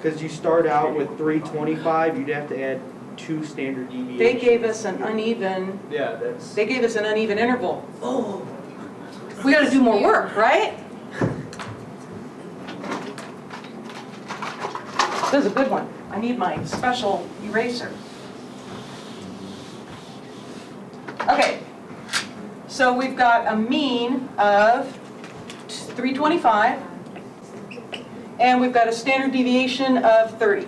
Because you start out with 325, you'd have to add 2 standard deviations. They gave us an uneven, Yeah, that's. they gave us an uneven interval. Oh, we got to do more work, right? This is a good one. I need my special eraser. Okay, so we've got a mean of 325, and we've got a standard deviation of 30.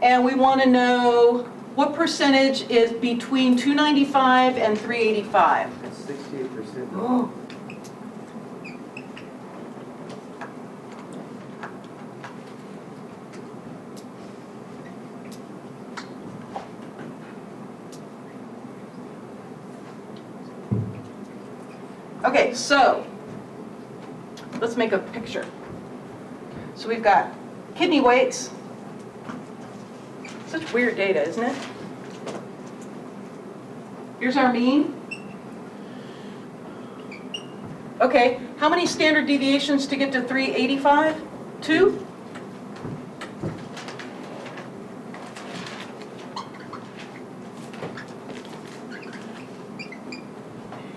And we want to know what percentage is between 295 and 385. That's 68%. Oh. Okay, so let's make a picture. So we've got kidney weights. Such weird data, isn't it? Here's our mean. Okay, how many standard deviations to get to 385? 2?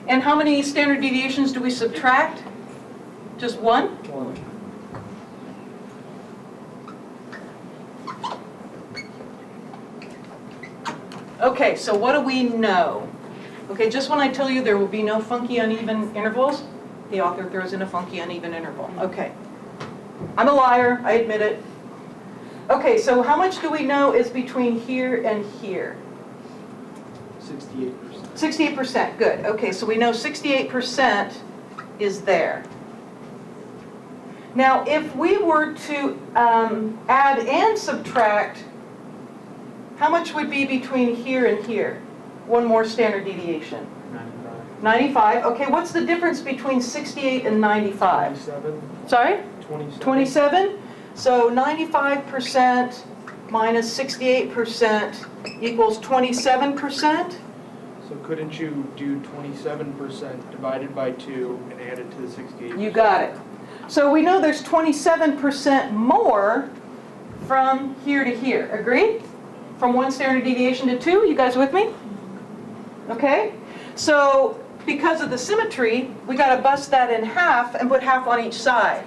And how many standard deviations do we subtract? Just 1? 1. Okay, so what do we know? Okay, just when I tell you there will be no funky uneven intervals, the author throws in a funky uneven interval. Okay. I'm a liar, I admit it. Okay, so how much do we know is between here and here? 68%. 68%, good. Okay, so we know 68% is there. Now, if we were to add and subtract, how much would be between here and here? One more standard deviation. 95. 95. Okay, what's the difference between 68 and 95? 27. Sorry? 27. 27? So 95% minus 68% equals 27%. So couldn't you do 27% divided by 2 and add it to the 68? You got it. So we know there's 27% more from here to here. Agreed? From 1 standard deviation to 2. You guys with me? Okay? So because of the symmetry, we got to bust that in half and put half on each side.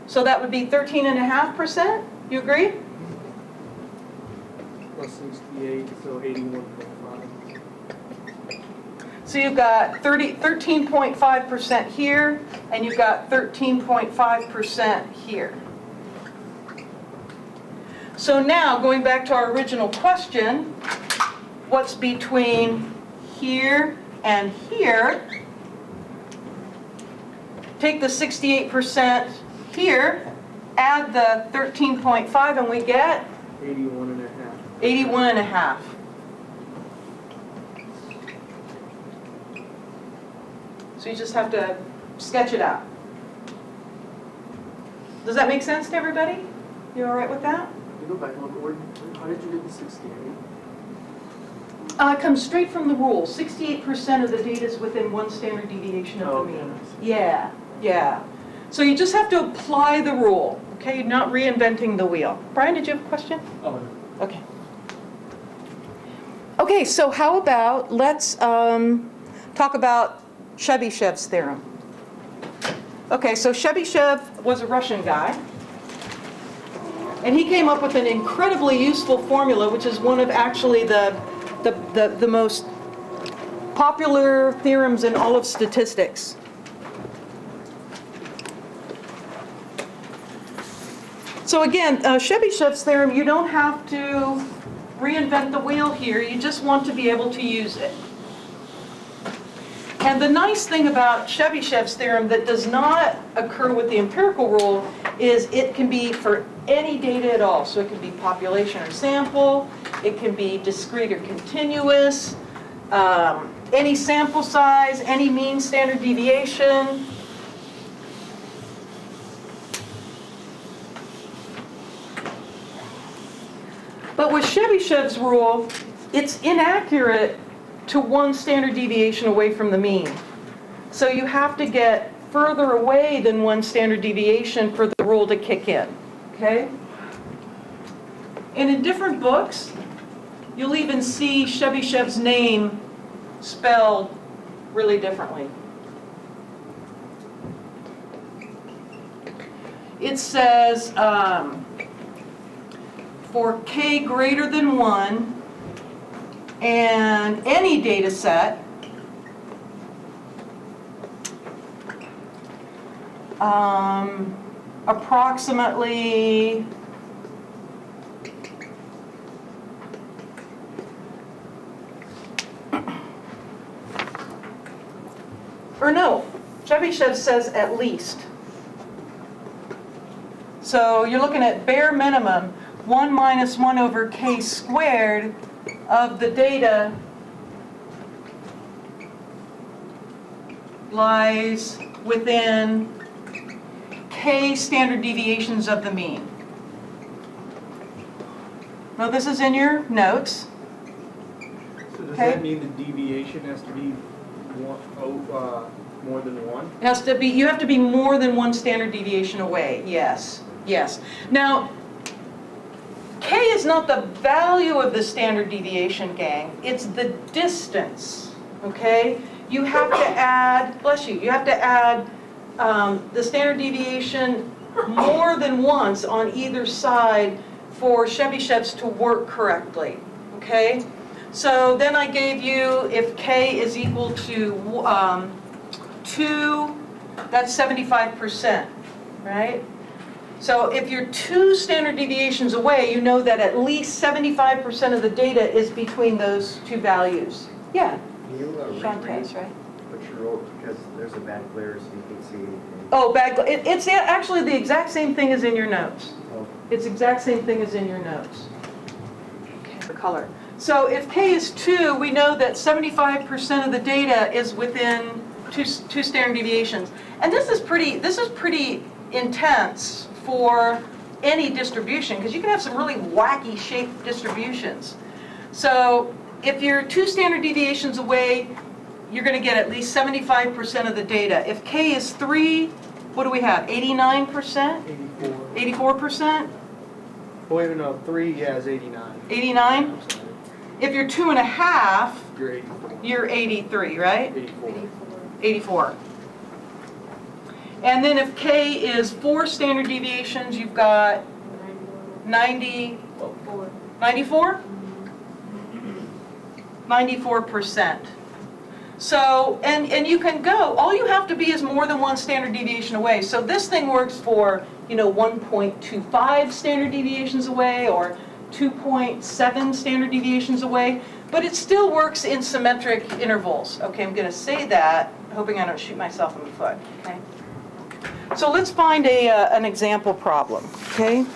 So that would be 13.5%. You agree? Plus 68, so 81.5. So you've got 13.5% here, and you've got 13.5% here. So now, going back to our original question, what's between here and here? Take the 68% here, add the 13.5, and we get 81.5. 81.5. So you just have to sketch it out. Does that make sense to everybody? You all right with that? You go back and look at how did you get the 68? It comes straight from the rule. 68% of the data is within 1 standard deviation of the mean. Yeah, yeah. So you just have to apply the rule, okay? You're not reinventing the wheel. Brian, did you have a question? Oh, Okay. Okay, so how about, let's talk about Chebyshev's theorem. Okay, so Chebyshev was a Russian guy. And he came up with an incredibly useful formula, which is one of actually the most popular theorems in all of statistics. So again, Chebyshev's theorem, you don't have to reinvent the wheel here. You just want to be able to use it. And the nice thing about Chebyshev's theorem that does not occur with the empirical rule is it can be for any data at all. So it can be population or sample, it can be discrete or continuous, any sample size, any mean standard deviation. But with Chebyshev's rule, it's inaccurate to 1 standard deviation away from the mean. So you have to get further away than 1 standard deviation for the rule to kick in, okay? And in different books, you'll even see Chebyshev's name spelled really differently. It says, for k greater than 1 and any data set, approximately or no, Chebyshev says at least. So you're looking at bare minimum 1 minus 1 over k squared of the data lies within k standard deviations of the mean. Now this is in your notes. So does Okay. that mean the deviation has to be more than 1? It has to be, you have to be more than 1 standard deviation away, yes, yes. Now, k is not the value of the standard deviation, gang, it's the distance, okay? You have to add, bless you, you have to add the standard deviation more than once on either side for Chebyshev's to work correctly, okay? So then I gave you, if k is equal to 2, that's 75%, right? So if you're 2 standard deviations away, you know that at least 75% of the data is between those 2 values. Yeah, Can you Sean reread Tass, right? what you wrote, because there's a bad glare, so you can see anything. Oh, it's actually the exact same thing as in your notes. Oh, It's exact same thing as in your notes. Okay, the color. So if k is 2, we know that 75% of the data is within two standard deviations. And this is pretty intense for any distribution, because you can have some really wacky shaped distributions. So if you're 2 standard deviations away, you're going to get at least 75% of the data. If k is 3, what do we have? 89%? 84. 84%? Wait, no, 3, yeah, is 89. 89? I'm sorry. If you're 2.5, You're 84. you're 83, right? 84. 84. And then if k is 4 standard deviations, you've got 90, 94? 94%. So, and you can go, all you have to be is more than 1 standard deviation away. So this thing works for, 1.25 standard deviations away or 2.7 standard deviations away, but it still works in symmetric intervals. Okay, I'm going to say that, hoping I don't shoot myself in the foot. Okay. So let's find an example problem. Okay.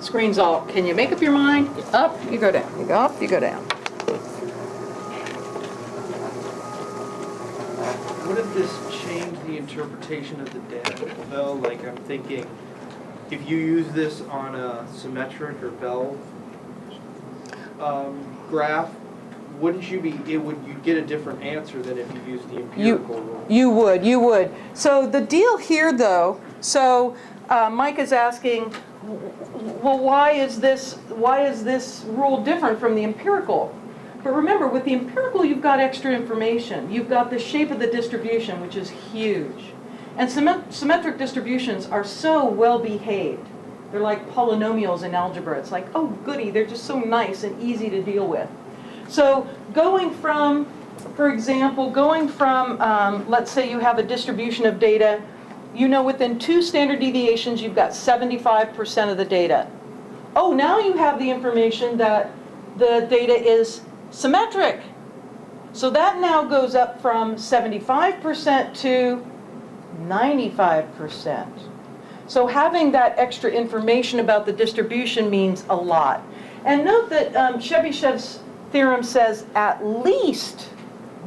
Screen's all, can you make up your mind? Up, you go down. You go up, you go down. What if this changed the interpretation of the data, Bell? Like, I'm thinking, if you use this on a symmetric or Bell graph, wouldn't you'd get a different answer than if you used the empirical rule? You would. So the deal here, though, Mike is asking, well, why is this rule different from the empirical? But remember, with the empirical, you've got extra information. You've got the shape of the distribution, which is huge. And symmetric distributions are so well behaved. They're like polynomials in algebra. It's like, oh, goody, they're just so nice and easy to deal with. So going from, for example, let's say you have a distribution of data, within 2 standard deviations, you've got 75% of the data. Oh, now you have the information that the data is symmetric. So that now goes up from 75% to 95%. So having that extra information about the distribution means a lot. And note that Chebyshev's theorem says at least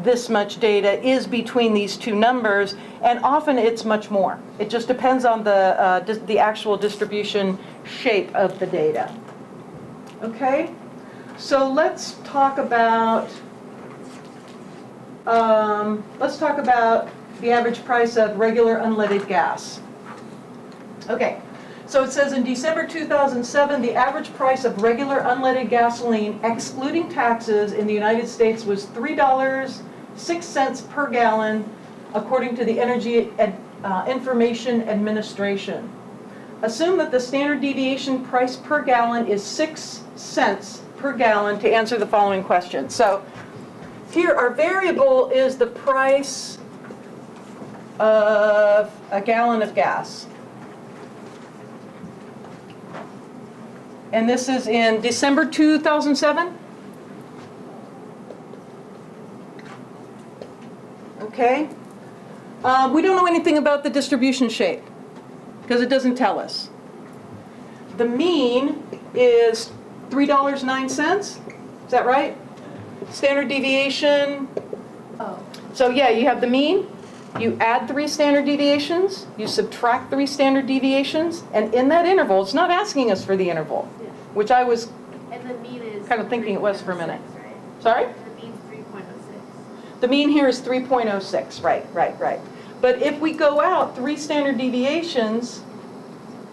this much data is between these 2 numbers, and often it's much more. It just depends on the actual distribution shape of the data. Okay? So let's talk about the average price of regular unleaded gas. Okay, so it says in December 2007, the average price of regular unleaded gasoline, excluding taxes, in the United States was $3.06 per gallon, according to the Energy Information Administration. Assume that the standard deviation price per gallon is 6 cents per gallon to answer the following question. So here our variable is the price of a gallon of gas. And this is in December 2007? Okay. We don't know anything about the distribution shape because it doesn't tell us. The mean is $3.09. Is that right? Standard deviation. Oh. So yeah, you have the mean. You add 3 standard deviations. You subtract 3 standard deviations. And in that interval, it's not asking us for the interval, Yeah. which I was And the mean is kind of thinking it was for a minute. 3.06, right? Sorry? The mean's 3.06. The mean here is 3.06, right. But if we go out 3 standard deviations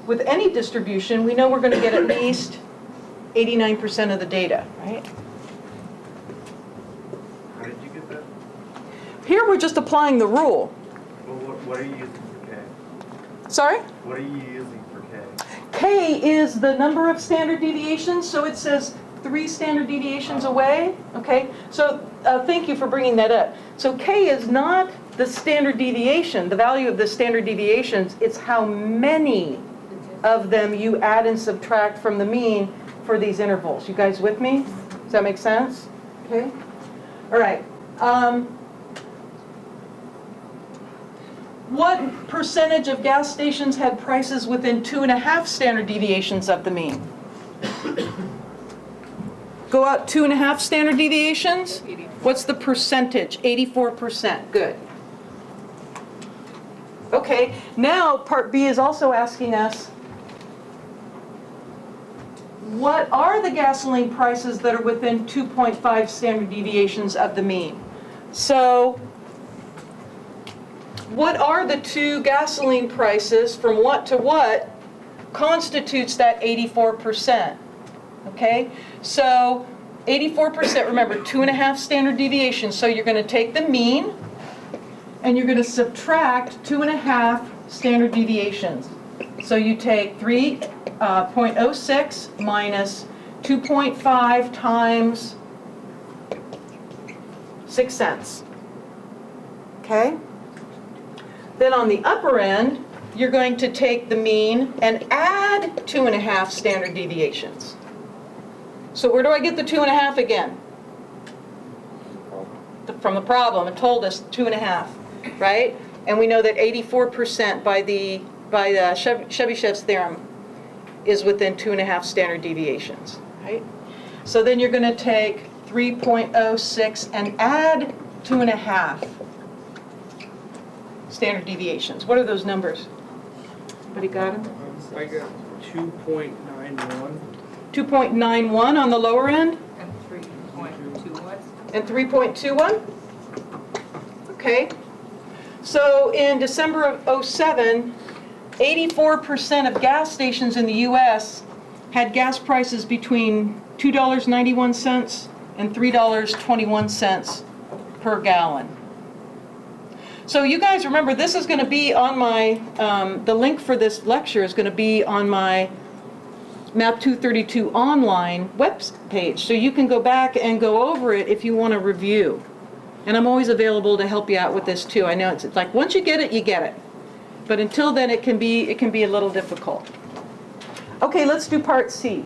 with any distribution, we know we're going to get at least 89% of the data, right? How did you get that? Here we're just applying the rule. Well, what are you using for K? Sorry? What are you using for K? K is the number of standard deviations, so it says 3 standard deviations away, okay? So thank you for bringing that up. So K is not the standard deviation, the value of the standard deviations, it's how many of them you add and subtract from the mean for these intervals. You guys with me? Does that make sense? Okay? All right. What percentage of gas stations had prices within 2.5 standard deviations of the mean? Go out 2.5 standard deviations? What's the percentage? 84%. Good. Okay, now part B is also asking us, what are the gasoline prices that are within 2.5 standard deviations of the mean? So, what are the 2 gasoline prices from what to what constitutes that 84%? Okay, so 84%, remember, 2.5 standard deviations. So you're going to take the mean and you're going to subtract 2.5 standard deviations. So you take 3.06 minus 2.5 times 6 cents. Okay? Then on the upper end, you're going to take the mean and add 2.5 standard deviations. So where do I get the 2.5 again? From the problem. It told us 2.5, right? And we know that 84% by the Chebyshev's theorem is within 2.5 standard deviations, right? So then you're going to take 3.06 and add 2.5 standard deviations. What are those numbers? Anybody got them? I got 2.91. 2.91 on the lower end? And 3.21. And 3.21? Okay. So in December of '07, 84% of gas stations in the U.S. had gas prices between $2.91 and $3.21 per gallon. So you guys remember, this is going to be on my, the link for this lecture is going to be on my MAP 232 online web page. So you can go back and go over it if you want to review. And I'm always available to help you out with this too. I know it's like once you get it, you get it. But until then, it can be a little difficult. Okay, let's do part C.